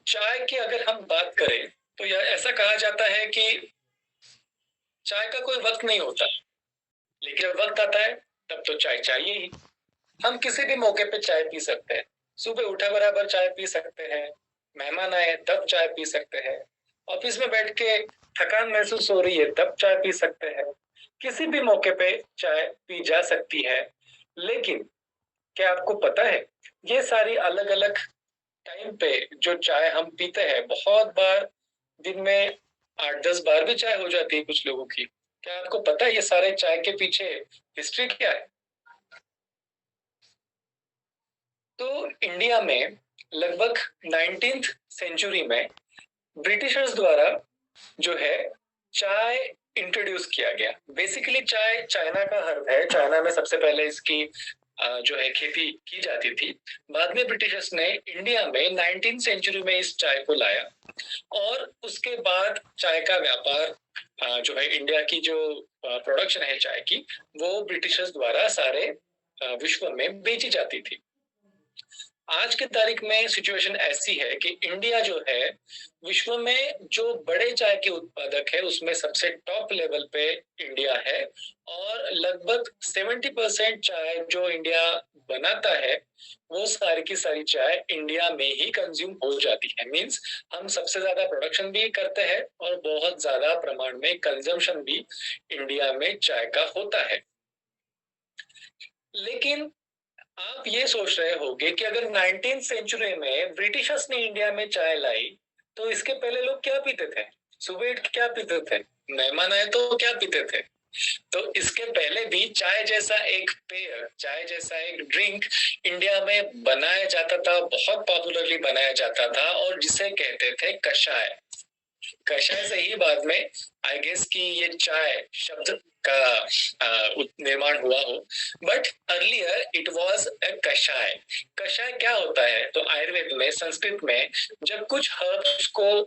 चाय की अगर हम बात करें तो यह ऐसा कहा जाता है कि चाय का कोई वक्त नहीं होता, लेकिन जब वक्त आता है तब तो चाय चाहिए ही। हम किसी भी मौके पे चाय पी सकते हैं। सुबह उठे बराबर चाय पी सकते हैं, मेहमान आए तब चाय पी सकते हैं, ऑफिस में बैठ के थकान महसूस हो रही है तब चाय पी सकते हैं। किसी भी मौके पे चाय पी जा सकती है। लेकिन क्या आपको पता है, ये सारी अलग अलग टाइम पे जो चाय हम पीते हैं, बहुत बार दिन में 8-10 बार भी चाय हो जाती है कुछ लोगों की। क्या आपको पता है ये सारे चाय के पीछे हिस्ट्री क्या है? तो इंडिया में लगभग 19th सेंचुरी में ब्रिटिशर्स द्वारा जो है चाय इंट्रोड्यूस किया गया। बेसिकली चाय चाइना का हर्ब है। चाइना में सबसे पहले इसकी जो है खेती की जाती थी। बाद में ब्रिटिशर्स ने इंडिया में 19th सेंचुरी में इस चाय को लाया और उसके बाद चाय का व्यापार जो है इंडिया की जो प्रोडक्शन है चाय की, वो ब्रिटिशर्स द्वारा सारे विश्व में बेची जाती थी। आज की तारीख में सिचुएशन ऐसी है कि इंडिया जो है विश्व में जो बड़े चाय के उत्पादक है उसमें सबसे टॉप लेवल पे इंडिया है। और लगभग 70% चाय जो इंडिया बनाता है वो सारी की सारी चाय इंडिया में ही कंज्यूम हो जाती है। मींस हम सबसे ज्यादा प्रोडक्शन भी करते हैं और बहुत ज्यादा प्रमाण में कंजम्पशन भी इंडिया में चाय का होता है। लेकिन आप ये सोच रहे होंगे कि अगर 19th सेंचुरी में ब्रिटिशर्स ने इंडिया में चाय लाई तो इसके पहले लोग क्या पीते थे? सुबह उठ के क्या पीते थे? मेहमान आए तो क्या पीते थे? तो इसके पहले भी चाय जैसा एक पेय, चाय जैसा एक ड्रिंक इंडिया में बनाया जाता था, बहुत पॉपुलरली बनाया जाता था, और जिसे कहते थे कषाय। कषाय से ही बाद में आई गेस कि ये चाय शब्द का निर्माण हुआ हो। But earlier it was a कषाय। कषाय क्या होता है? तो आयुर्वेद में, संस्कृत में, जब कुछ हर्ब्स को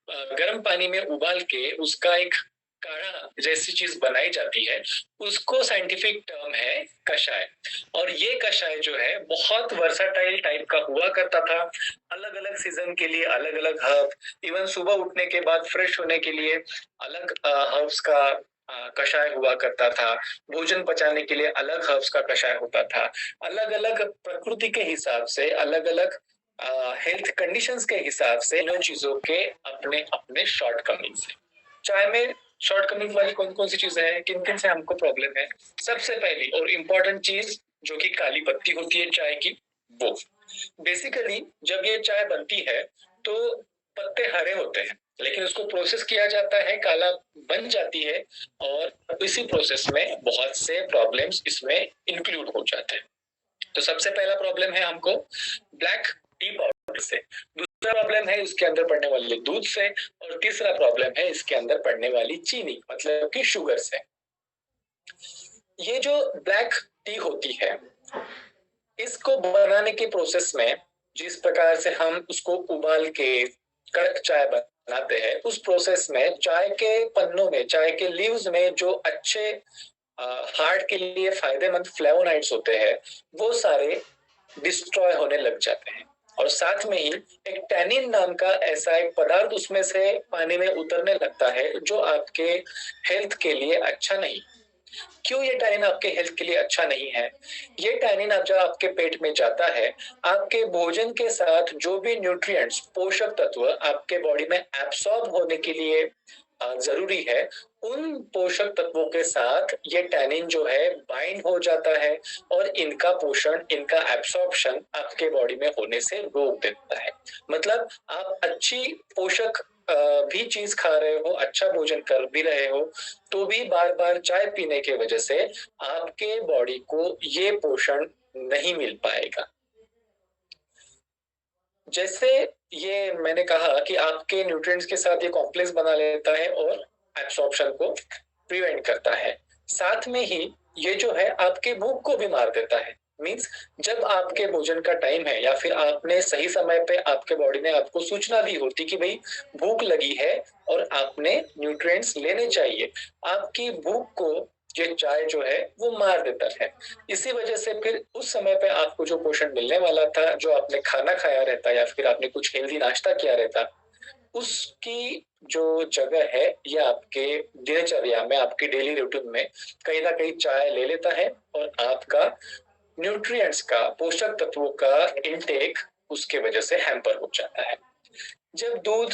गर्म पानी में उबाल के उसका एक काढ़ा जैसी चीज बनाई जाती है, उसको साइंटिफिक टर्म है कषाय। और ये कषाय जो है बहुत वर्साटाइल टाइप का हुआ करता था। अलग अलग सीजन के लिए अलग अलग हर्ब, इवन सुबह उठने के बाद फ्रेश होने के लिए अलग हर्ब्स का कषाय हुआ करता था। भोजन पचाने के लिए अलग हर्ब्स का कषाय होता था। अलग अलग प्रकृति के हिसाब से, अलग अलग हेल्थ कंडीशंस के हिसाब से इन चीजों के अपने अपने शॉर्टकमिंग्स हैं। चाय में शॉर्टकमिंग वाली कौन कौन सी चीजें हैं, किन किन से हमको प्रॉब्लम है? सबसे पहली और इम्पोर्टेंट चीज जो कि काली पत्ती होती है चाय की, वो बेसिकली जब ये चाय बनती है तो पत्ते हरे होते हैं, लेकिन उसको प्रोसेस किया जाता है, काला बन जाती है, और इसी प्रोसेस में बहुत से प्रॉब्लम्स इसमें इंक्लूड हो जाते हैं। तो सबसे पहला प्रॉब्लम है हमको ब्लैक टी पाउडर से, दूसरा प्रॉब्लम है उसके अंदर पड़ने वाले दूध से, और तीसरा प्रॉब्लम है इसके अंदर पड़ने वाली चीनी मतलब कि शुगर से। ये जो ब्लैक टी होती है, इसको बनाने के प्रोसेस में जिस प्रकार से हम उसको उबाल के कड़क चाय बनाते हैं, उस प्रोसेस में चाय के पन्नों में, चाय के लीव्स में जो अच्छे हार्ट के लिए फायदेमंद फ्लेवोनाइड्स होते हैं, वो सारे डिस्ट्रॉय होने लग जाते हैं। और साथ में ही एक टैनिन नाम का ऐसा एक पदार्थ उसमें से पानी में उतरने लगता है जो आपके हेल्थ के लिए अच्छा नहीं। क्यों ये टैनिन आपके हेल्थ के लिए अच्छा नहीं है? ये टैनिन अब जब आपके पेट में जाता है, आपके भोजन के साथ जो भी न्यूट्रिएंट्स, पोषक तत्व आपके बॉडी में एब्सॉर्ब होने के लिए जरूरी है, उन पोषक तत्वों के साथ ये टैनिन जो है बाइंड हो जाता है, और इनका पोषण, इनका एब्सॉर्प्शन आपके बॉडी में होने से रोक देता है। मतलब आप अच्छी पोषक भी चीज खा रहे हो, अच्छा भोजन कर भी रहे हो, तो भी बार बार चाय पीने की वजह से आपके बॉडी को ये पोषण नहीं मिल पाएगा। जैसे ये मैंने कहा कि आपके न्यूट्रिएंट्स के साथ ये कॉम्प्लेक्स बना लेता है और एब्सॉर्प्शन को प्रिवेंट करता है। साथ में ही ये जो है आपके भूख को भी मार देता है। मींस जब आपके भोजन का टाइम है या फिर आपने सही समय पे, आपके बॉडी ने आपको सूचना दी होती कि भाई भूख लगी है और आपने न्यूट्रिएंट्स लेने चाहिए, आपकी भूख को ये चाय जो है वो मार देता है। इसी वजह से फिर उस समय पे आपको जो पोषण मिलने वाला था, जो आपने खाना खाया रहता या फिर आपने कुछ हेल्दी नाश्ता किया रहता, उसकी जो जगह है ये आपके दिनचर्या में, आपके डेली रूटीन में कहीं ना कहीं चाय ले लेता है, और आपका न्यूट्रिएंट्स का, पोषक तत्वों का इनटेक उसके वजह से हैम्पर हो जाता है। जब दूध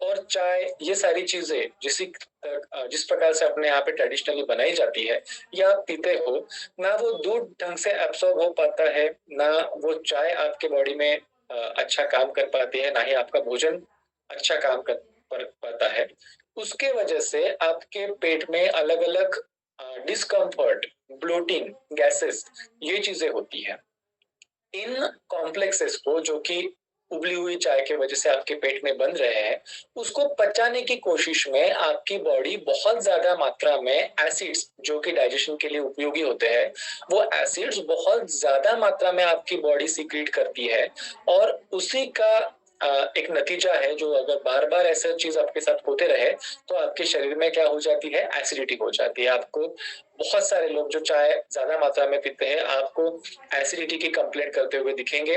और चाय ये सारी चीजें जिस प्रकार से अपने यहाँ पे ट्रेडिशनली बनाई जाती है, या आप पीते हो, ना वो दूध ढंग से एब्सॉर्ब हो पाता है, ना वो चाय आपके बॉडी में अच्छा काम कर पाती है, ना ही आपका भोजन अच्छा काम कर पाता है। उसके वजह से आपके पेट में अलग अलग डिस्कम्फर्ट, ब्लोटिंग, गैसेस, ये चीजें होती है। इन कॉम्प्लेक्सेस को, जो कि उबली हुई चाय की वजह से आपके पेट में बन रहे हैं, उसको पचाने की कोशिश में आपकी बॉडी बहुत ज्यादा मात्रा में एसिड्स, जो कि डाइजेशन के लिए उपयोगी होते हैं, वो एसिड्स बहुत ज्यादा मात्रा में आपकी बॉडी सीक्रेट करती है। और उसी का एक नतीजा है, जो अगर बार बार ऐसा चीज आपके साथ होते रहे तो आपके शरीर में क्या हो जाती है, एसिडिटी हो जाती है। आपको बहुत सारे लोग जो चाय ज्यादा मात्रा में पीते हैं, आपको एसिडिटी की कंप्लेंट करते हुए दिखेंगे,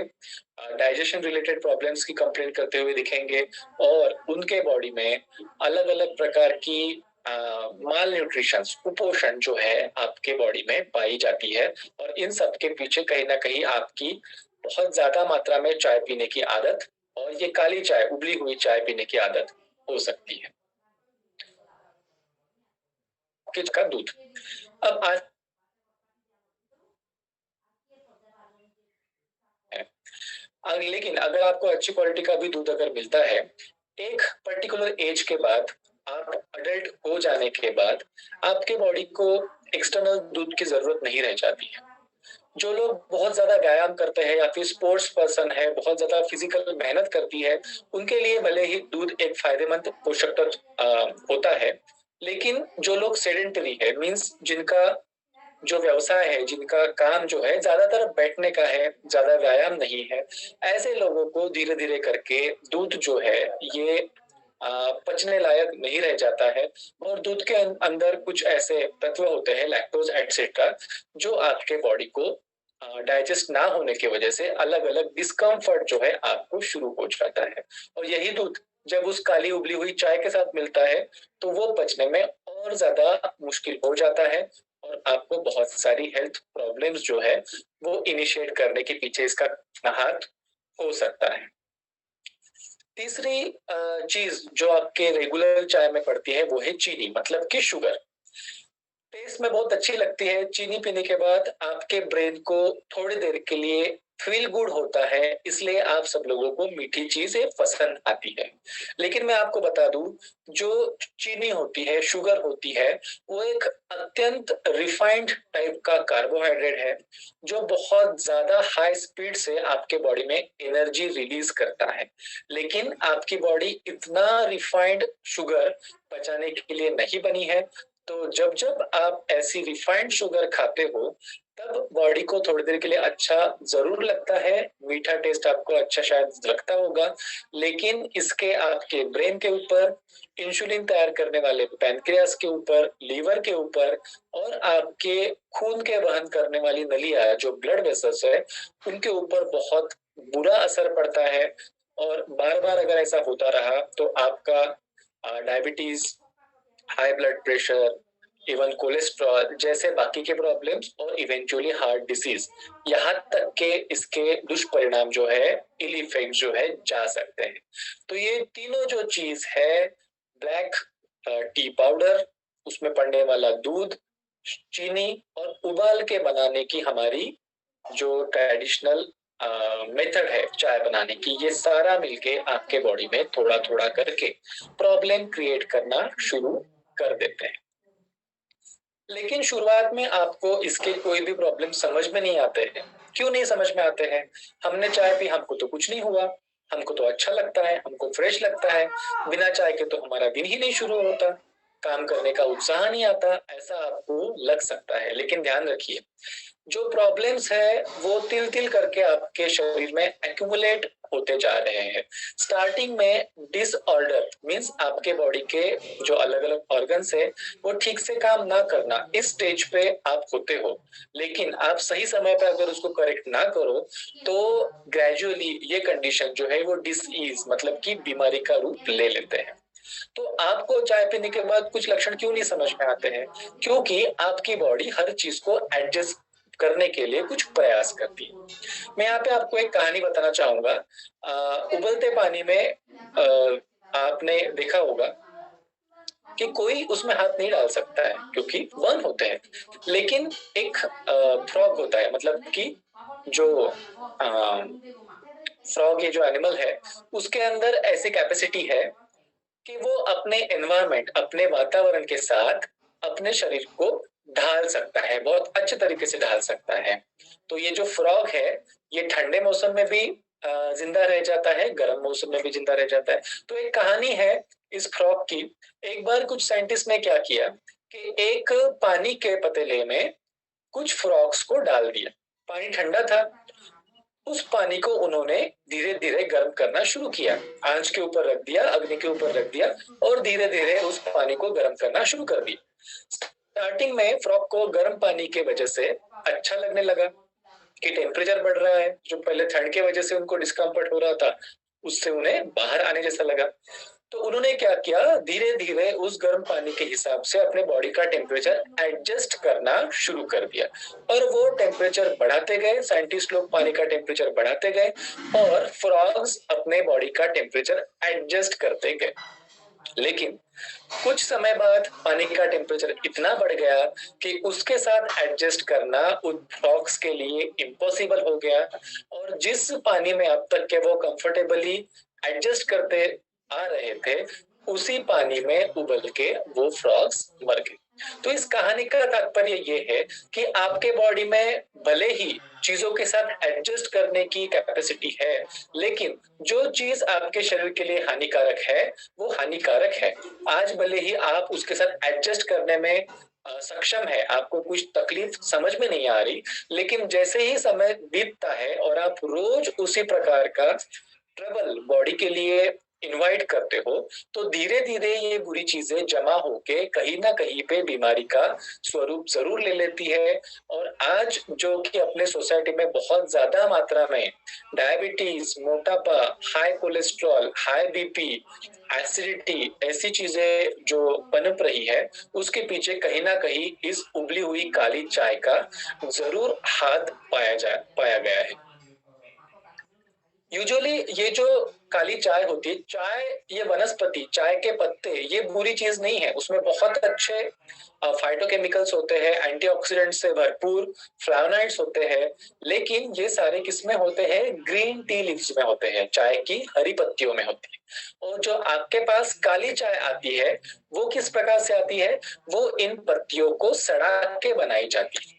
डाइजेशन रिलेटेड प्रॉब्लम्स की कंप्लेंट करते हुए दिखेंगे, और उनके बॉडी में अलग अलग प्रकार की माल न्यूट्रिशन, कुपोषण जो है आपके बॉडी में पाई जाती है। और इन सब के पीछे कहीं ना कहीं आपकी बहुत ज्यादा मात्रा में चाय पीने की आदत, और ये काली चाय, उबली हुई चाय पीने की आदत हो सकती है। का दूध, अब आज लेकिन अगर आपको अच्छी क्वालिटी का भी दूध अगर मिलता है, एक पर्टिकुलर एज के बाद, आप अडल्ट हो जाने के बाद, आपके बॉडी को एक्सटर्नल दूध की जरूरत नहीं रह जाती है। जो लोग बहुत ज्यादा व्यायाम करते हैं या फिर स्पोर्ट्स पर्सन है, बहुत ज्यादा फिजिकल मेहनत करती है, उनके लिए भले ही दूध एक फायदेमंद पोषक तत्व होता है। लेकिन जो लोग सेडेंटरी है, मीन्स जिनका जो व्यवसाय है, जिनका काम जो है ज्यादातर बैठने का है, ज्यादा व्यायाम नहीं है, ऐसे लोगों को धीरे धीरे करके दूध जो है ये पचने लायक नहीं रह जाता है। और दूध के अंदर कुछ ऐसे तत्व होते हैं, लैक्टोज एटसेट्रा, जो आपके बॉडी को डाइजेस्ट ना होने की वजह से अलग अलग डिस्कम्फर्ट जो है आपको शुरू हो जाता है। और यही दूध जब उस काली उबली हुई चाय के साथ मिलता है, तो वो पचने में और ज्यादा मुश्किल हो जाता है, और आपको बहुत सारी हेल्थ प्रॉब्लम्स जो है वो इनिशिएट करने के पीछे इसका हाथ हो सकता है। तीसरी चीज जो आपके रेगुलर चाय में पड़ती है वो है चीनी, मतलब कि शुगर। टेस्ट में बहुत अच्छी लगती है, चीनी पीने के बाद आपके ब्रेन को थोड़ी देर के लिए फील गुड होता है, इसलिए आप सब लोगों को मीठी चीजें पसंद आती है। लेकिन मैं आपको बता दूं, जो चीनी होती है, शुगर होती है, वो एक अत्यंत रिफाइंड टाइप का कार्बोहाइड्रेट है, जो बहुत ज्यादा हाई स्पीड से आपके बॉडी में एनर्जी रिलीज करता है। लेकिन आपकी बॉडी इतना रिफाइंड शुगर पचाने के लिए नहीं बनी है। तो जब जब आप ऐसी रिफाइंड शुगर खाते हो, तब बॉडी को थोड़ी देर के लिए अच्छा जरूर लगता है, मीठा टेस्ट आपको अच्छा शायद लगता होगा, लेकिन इसके आपके ब्रेन के ऊपर, इंसुलिन तैयार करने वाले पैनक्रियास के ऊपर, लीवर के ऊपर, और आपके खून के वहन करने वाली नलियां, जो ब्लड वेसल्स है, उनके ऊपर बहुत बुरा असर पड़ता है। और बार बार अगर ऐसा होता रहा तो आपका diabetes, high blood pressure, even cholesterol जैसे बाकी के प्रॉब्लम्स, और इवेंचुअली हार्ट डिसीज, यहाँ तक के इसके दुष्परिणाम जो है, इल इफेक्ट जो है, जा सकते हैं। तो ये तीनों जो चीज है, ब्लैक टी पाउडर, उसमें पड़ने वाला दूध, चीनी, और उबाल के बनाने की हमारी जो ट्रेडिशनल मेथड है चाय बनाने की, ये सारा मिलके आपके बॉडी में थोड़ा थोड़ा करके प्रॉब्लम क्रिएट करना शुरू कर देते हैं। लेकिन शुरुआत में आपको इसके कोई भी प्रॉब्लम समझ में नहीं आते हैं। क्यों नहीं समझ में आते हैं? हमने चाय पी, हमको तो कुछ नहीं हुआ, हमको तो अच्छा लगता है, हमको फ्रेश लगता है, बिना चाय के तो हमारा दिन ही नहीं शुरू होता, काम करने का उत्साह नहीं आता, ऐसा आपको लग सकता है। लेकिन ध्यान रखिए, जो प्रॉब्लम्स है वो तिल तिल करके आपके शरीर में एक्यूमुलेट होते जा रहे हैं। स्टार्टिंग में डिसऑर्डर मींस आपके बॉडी के जो अलग अलग ऑर्गन्स है वो ठीक से काम ना करना, इस स्टेज पे आप होते हो। लेकिन आप सही समय पे अगर उसको करेक्ट ना करो तो ग्रेजुअली ये कंडीशन जो है वो डिसीज मतलब कि बीमारी का रूप ले लेते हैं। तो आपको चाय पीने के बाद कुछ लक्षण क्यों नहीं समझ में आते हैं? क्योंकि आपकी बॉडी हर चीज को एडजस्ट करने के लिए कुछ प्रयास करती है। मैं यहाँ पे आपको एक कहानी बताना चाहूंगा। उबलते पानी में आपने देखा होगा कि कोई उसमें हाथ नहीं डाल सकता है क्योंकि वन होते हैं। लेकिन एक फ्रॉग होता है, मतलब कि जो फ्रॉग ये जो एनिमल है उसके अंदर ऐसी कैपेसिटी है कि वो अपने एनवायरमेंट अपने वातावरण के साथ अपने शरीर को ढाल सकता है, बहुत अच्छे तरीके से ढाल सकता है। तो ये जो फ्रॉग है ये ठंडे मौसम में भी जिंदा रह जाता है, गर्म मौसम में भी जिंदा रह जाता है। तो एक कहानी है इस फ्रॉग की। एक बार कुछ साइंटिस्ट ने क्या किया कि एक पानी के पतीले में कुछ फ्रॉग्स को डाल दिया। पानी ठंडा था, उस पानी को उन्होंने धीरे धीरे गर्म करना शुरू किया। आंच के ऊपर रख दिया, अग्नि के ऊपर रख दिया और धीरे धीरे उस पानी को गर्म करना शुरू कर दिया। स्टार्टिंग में फ्रॉग को गर्म पानी के वजह से अच्छा लगने लगा कि टेम्परेचर बढ़ रहा है, जो पहले ठंड के वजह से उनको डिस्कम्फर्ट हो रहा था उससे उन्हें बाहर आने जैसा लगा। तो उन्होंने क्या किया, धीरे धीरे उस गर्म पानी के हिसाब से अपने बॉडी का टेम्परेचर एडजस्ट करना शुरू कर दिया। और वो टेम्परेचर बढ़ाते गए, साइंटिस्ट लोग पानी का टेम्परेचर बढ़ाते गए और फ्रॉग्स अपने बॉडी का टेम्परेचर एडजस्ट करते गए। लेकिन कुछ समय बाद पानी का टेम्परेचर इतना बढ़ गया कि उसके साथ एडजस्ट करना उन फ्रॉग्स के लिए इम्पॉसिबल हो गया। और जिस पानी में अब तक के वो कंफर्टेबली एडजस्ट करते आ रहे थे उसी पानी में उबल के वो फ्रॉग्स मर गए। तो इस कहानी का तात्पर्य ये है कि आपके बॉडी में भले ही चीजों के साथ एडजस्ट करने की कैपेसिटी है, लेकिन जो चीज आपके शरीर के लिए हानिकारक है वो हानिकारक है। आज भले ही आप उसके साथ एडजस्ट करने में सक्षम है, आपको कुछ तकलीफ समझ में नहीं आ रही, लेकिन जैसे ही समय बीतता है और आप रोज उसी प्रकार का ट्रबल बॉडी के लिए इनवाइट करते हो तो धीरे धीरे ये बुरी चीजें जमा होके कहीं ना कहीं पे बीमारी का स्वरूप जरूर ले लेती है। और आज जो कि अपने सोसाइटी में बहुत ज्यादा मात्रा में डायबिटीज, मोटापा, high cholesterol, high BP, acidity ऐसी चीजें जो पनप रही है उसके पीछे कहीं ना कहीं इस उबली हुई काली चाय का जरूर हाथ पाया गया है। यूजुअली ये जो काली चाय होती है, चाय ये वनस्पति, चाय के पत्ते ये बुरी चीज नहीं है, उसमें बहुत अच्छे फाइटोकेमिकल्स होते हैं, एंटीऑक्सीडेंट से भरपूर फ्लावोनॉइड्स होते हैं। लेकिन ये सारे किसमें होते हैं? ग्रीन टी लीव्स में होते हैं, चाय की हरी पत्तियों में होती है। और जो आपके पास काली चाय आती है वो किस प्रकार से आती है? वो इन पत्तियों को सड़ा के बनाई जाती है।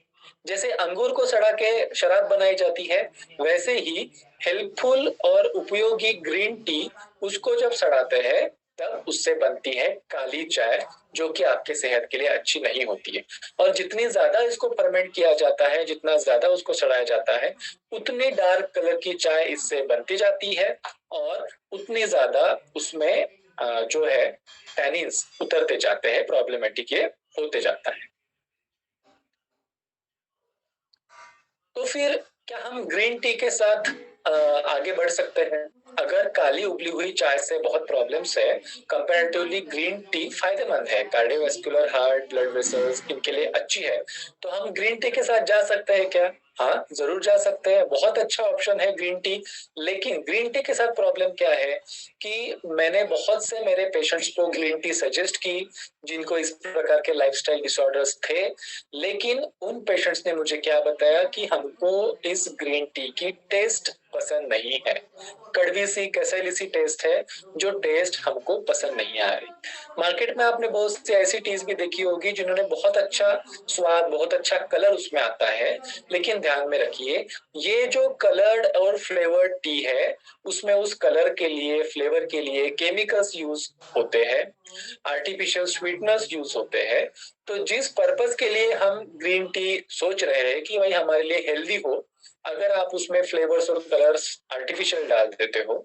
जैसे अंगूर को सड़ा के शराब बनाई जाती है, वैसे ही हेल्पफुल और उपयोगी ग्रीन टी उसको जब सड़ाते हैं तब उससे बनती है काली चाय, जो कि आपके सेहत के लिए अच्छी नहीं होती है। और जितनी ज्यादा इसको फर्मेंट किया जाता है, जितना ज्यादा उसको सड़ाया जाता है, उतनी डार्क कलर की चाय इससे बनती जाती है और उतनी ज्यादा उसमें जो है टैनिन्स उतरते जाते हैं, प्रॉब्लमेटिक ये होते जाता है। तो फिर क्या हम ग्रीन टी के साथ आगे बढ़ सकते हैं? अगर काली उबली हुई चाय से बहुत प्रॉब्लम्स है, कंपैरेटिवली ग्रीन टी फायदेमंद है, कार्डियोवैस्कुलर, हार्ट, ब्लड वेसल्स इनके लिए अच्छी है, तो हम ग्रीन टी के साथ जा सकते हैं क्या? हाँ, जरूर जा सकते हैं, बहुत अच्छा ऑप्शन है ग्रीन टी। लेकिन ग्रीन टी के साथ प्रॉब्लम क्या है कि मैंने बहुत से मेरे पेशेंट्स को ग्रीन टी सजेस्ट की जिनको इस प्रकार के लाइफस्टाइल डिसऑर्डर्स थे। लेकिन उन पेशेंट्स ने मुझे क्या बताया कि हमको इस ग्रीन टी की टेस्ट पसंद नहीं है, कड़वी सी कसैली सी टेस्ट है, जो टेस्ट हमको पसंद नहीं आ रही। मार्केट में आपने बहुत सी ऐसी टीज भी देखी होगी जिन्होंने बहुत अच्छा स्वाद, बहुत अच्छा कलर उसमें आता है, लेकिन ध्यान में रखिए ये जो कलर्ड और फ्लेवर्ड टी है उसमें उस कलर के लिए, फ्लेवर के लिए केमिकल्स यूज होते हैं, आर्टिफिशियल स्वीटनर्स यूज होते हैं। तो जिस पर्पस के लिए हम ग्रीन टी सोच रहे हैं कि भाई हमारे लिए हेल्दी हो, अगर आप उसमें फ्लेवर्स और कलर्स आर्टिफिशियल डाल देते हो,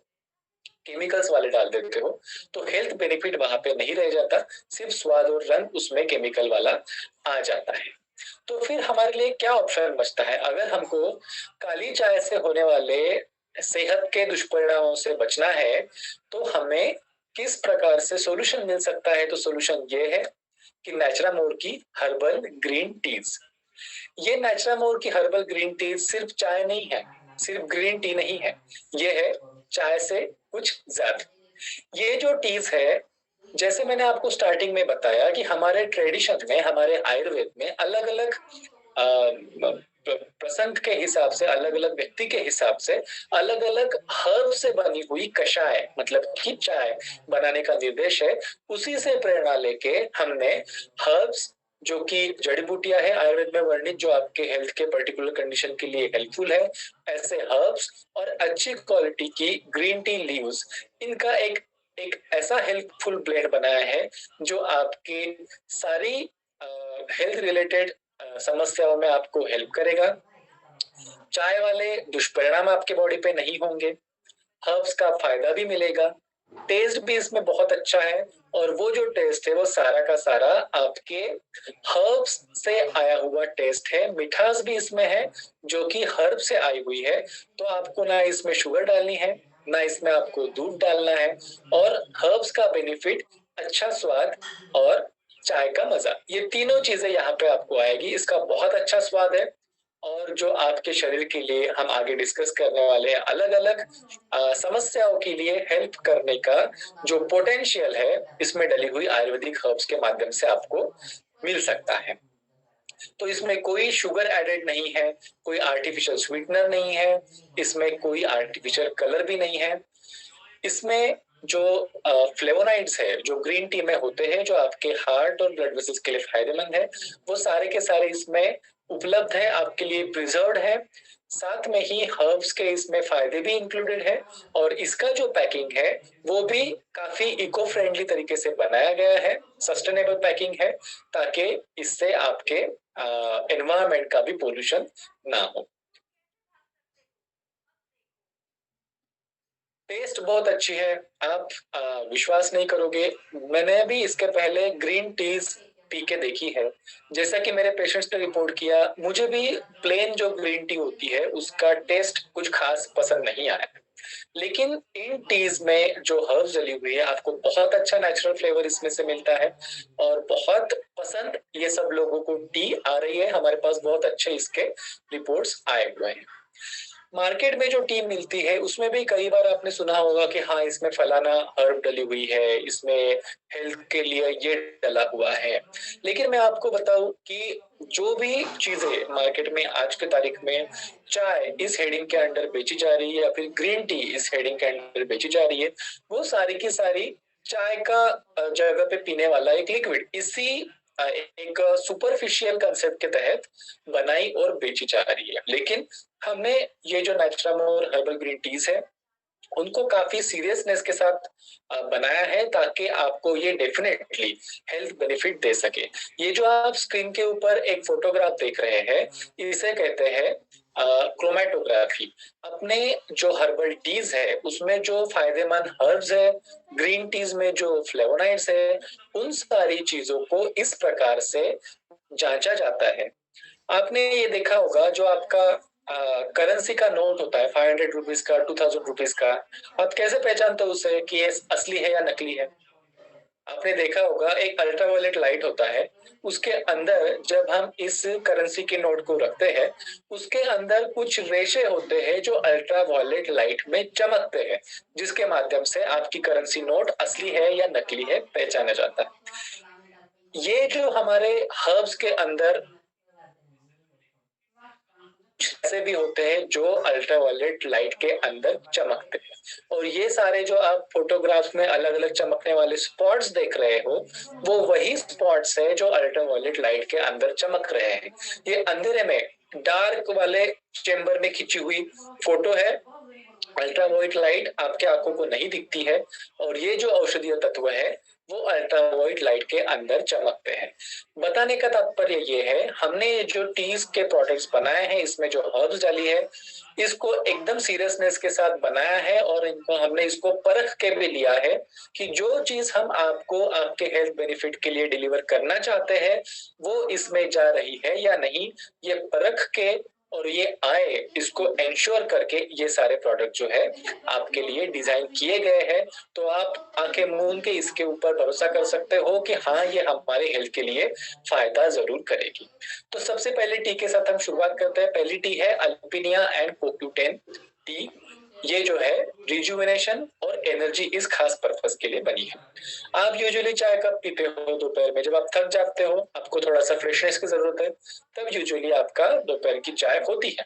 केमिकल्स वाले डाल देते हो, तो हेल्थ बेनिफिट वहां पे नहीं रह जाता, सिर्फ स्वाद और रंग उसमें केमिकल वाला आ जाता है। तो फिर हमारे लिए क्या ऑप्शन बचता है? अगर हमको काली चाय से होने वाले सेहत के दुष्परिणामों से बचना है, तो हमें किस प्रकार से सॉल्यूशन मिल सकता है? तो सॉल्यूशन ये है कि नेचुरामोर की हर्बल ग्रीन टीज। ये नेचुरामोर की हर्बल ग्रीन टी सिर्फ चाय नहीं है, सिर्फ ग्रीन टी नहीं है, ये है चाय से कुछ ज्यादा। ये जो टीज है, जैसे मैंने आपको स्टार्टिंग में बताया कि हमारे ट्रेडिशन में, हमारे आयुर्वेद में अलग अलग प्रसंग के हिसाब से, अलग अलग व्यक्ति के हिसाब से अलग अलग हर्ब से बनी हुई कषाय, मतलब कि चाय बनाने का निर्देश है। उसी से प्रेरणा लेके हमने हर्ब्स, जो कि जड़ी बूटियां है आयुर्वेद में वर्णित, जो आपके हेल्थ के पर्टिकुलर कंडीशन के लिए हेल्पफुल है, ऐसे हर्ब्स और अच्छी क्वालिटी की ग्रीन टी लीव्स, इनका एक एक ऐसा हेल्पफुल ब्लेंड बनाया है जो आपकी सारी हेल्थ रिलेटेड समस्याओं में आपको हेल्प करेगा। चाय वाले दुष्परिणाम आपके बॉडी पे नहीं होंगे, हर्ब्स का फायदा भी मिलेगा, टेस्ट भी इसमें बहुत अच्छा है, और वो जो टेस्ट है वो सारा का सारा आपके हर्ब्स से आया हुआ टेस्ट है। मिठास भी इसमें है जो कि हर्ब से आई हुई है। तो आपको ना इसमें शुगर डालनी है, ना इसमें आपको दूध डालना है, और हर्ब्स का बेनिफिट, अच्छा स्वाद और चाय का मजा, ये तीनों चीजें यहाँ पे आपको आएगी। इसका बहुत अच्छा स्वाद है, और जो आपके शरीर के लिए हम आगे डिस्कस करने वाले हैं, अलग अलग समस्याओं के लिए हेल्प करने का जो पोटेंशियल है, इसमें डली हुई आयुर्वेदिक हर्ब्स के माध्यम से आपको मिल सकता है। तो इसमें कोई शुगर एडेड नहीं है, कोई आर्टिफिशियल स्वीटनर नहीं है, इसमें कोई आर्टिफिशियल कलर भी नहीं है। इसमें जो फ्लेवोनाइड्स है जो ग्रीन टी में होते हैं, जो आपके हार्ट और ब्लड वेसल्स के लिए फायदेमंद है, वो सारे के सारे इसमें उपलब्ध है, आपके लिए प्रिजर्व्ड है। साथ में ही हर्ब्स के इसमें फायदे भी इंक्लूडेड है, और इसका जो पैकिंग है वो भी काफी इको फ्रेंडली तरीके से बनाया गया है, सस्टेनेबल पैकिंग है, ताकि इससे आपके एनवायरमेंट का भी पोल्यूशन ना हो। टेस्ट बहुत अच्छी है, आप विश्वास नहीं करोगे, मैंने भी इसके पहले ग्रीन टीज पी के देखी है। जैसा कि मेरे पेशेंट्स ने रिपोर्ट किया, मुझे भी प्लेन जो ग्रीन टी होती है उसका टेस्ट कुछ खास पसंद नहीं आया, लेकिन इन टीज में जो हर्ब्स डली हुई है, आपको बहुत अच्छा नेचुरल फ्लेवर इसमें से मिलता है, और बहुत पसंद ये सब लोगों को टी आ रही है। हमारे पास बहुत अच्छे इसके रिपोर्ट्स आए हुए हैं। मार्केट में जो टी मिलती है उसमें भी कई बार आपने सुना होगा कि हाँ, इसमें फलाना हर्ब डली हुई है, इसमें हेल्थ के लिए ये डला हुआ है। लेकिन मैं आपको बताऊं कि जो भी चीजें मार्केट में आज के तारीख में चाय इस हेडिंग के अंडर बेची जा रही है, या फिर ग्रीन टी इस हेडिंग के अंडर बेची जा रही है, वो सारी की सारी चाय का जगह पे पीने वाला एक लिक्विड, इसी एक सुपरफिशियल कंसेप्ट के तहत बनाई और बेची जा रही है। लेकिन हमने ये जो नेचुरामोर हर्बल ग्रीन टीज है, उनको काफी सीरियसनेस के साथ बनाया है, ताकि आपको ये डेफिनेटली हेल्थ बेनिफिट दे सके। ये जो आप स्क्रीन के ऊपर एक फोटोग्राफ देख रहे हैं, इसे कहते हैं क्रोमेटोग्राफी। अपने जो हर्बल टीज है उसमें जो फायदेमंद हर्ब्स है, ग्रीन टीज में जो फ्लेवोनाइड्स है, उन सारी चीजों को इस प्रकार से जांचा जाता है। आपने ये देखा होगा, जो आपका करेंसी का नोट होता है, 500 रुपीज का, 2000 रुपीज का, आप कैसे पहचानते हो उसे कि ये असली है या नकली है? आपने देखा होगा एक अल्ट्रावायलेट लाइट होता है, उसके अंदर जब हम इस करेंसी के नोट को रखते हैं, उसके अंदर कुछ रेशे होते हैं जो अल्ट्रावायलेट लाइट में चमकते हैं, जिसके माध्यम से आपकी करेंसी नोट असली है या नकली है पहचाना जाता है। ये जो हमारे हर्ब्स के अंदर ऐसे भी होते हैं जो अल्ट्रावायलेट लाइट के अंदर चमकते हैं, और ये सारे जो आप फोटोग्राफ्स में अलग अलग चमकने वाले स्पॉट्स देख रहे हो, वो वही स्पॉट्स है जो अल्ट्रावायलेट लाइट के अंदर चमक रहे हैं। ये अंधेरे में डार्क वाले चेंबर में खींची हुई फोटो है, अल्ट्रावायलेट लाइट आपके आंखों को नहीं दिखती है, और ये जो औषधीय तत्व है वो अल्ट्रावायलेट लाइट के अंदर चमकते हैं। बताने का तात्पर्य ये है, हमने जो टीज के प्रोडक्ट्स बनाए हैं, इसमें जो हर्ब्स डाली है, इसको एकदम सीरियसनेस के साथ बनाया है और इनको हमने इसको परख के भी लिया है कि जो चीज हम आपको आपके हेल्थ बेनिफिट के लिए डिलीवर करना चाहते हैं वो इसमें जा रही है या नहीं, ये परख के और ये आए इसको इंश्योर करके ये सारे प्रोडक्ट जो है आपके लिए डिजाइन किए गए हैं। तो आप आंखें मूंद के इसके ऊपर भरोसा कर सकते हो कि हाँ ये हमारे हेल्थ के लिए फायदा जरूर करेगी। तो सबसे पहले टी के साथ हम शुरुआत करते हैं। पहली टी है अल्पिनिया एंड कोक्यूटेन टी। ये जो है रिजुविनेशन और एनर्जी इस खास पर्पस के लिए बनी है। आप यूजुअली चाय कब पीते हो दोपहर में? जब आप थक जाते हो, आपको थोड़ा सा फ्रेशनेस की जरूरत है, तब यूजुअली आपका दोपहर की चाय होती है।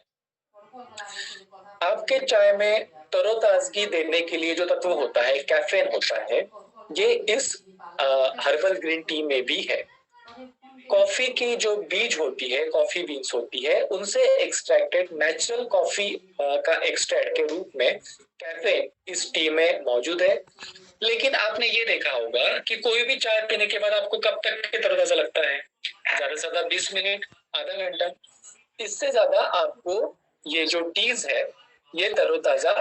आपके चाय में तरोताजगी देने के लिए जो तत्व होता है, कैफीन होता है, ये इस हर्बल ग्रीन टी में भी है। कॉफी की जो बीज होती है, कॉफी बीन्स होती है, उनसे एक्सट्रैक्टेड नेचुरल कॉफी का एक्सट्रैक्ट के रूप में कैफीन इस टी में मौजूद है। लेकिन आपने ये देखा होगा कि कोई भी चाय पीने के बाद आपको कब तक के तरोताजा लगता है? ज्यादा से ज्यादा 20 मिनट, आधा घंटा। इससे ज्यादा आपको ये जो टीज है ये तरोताजा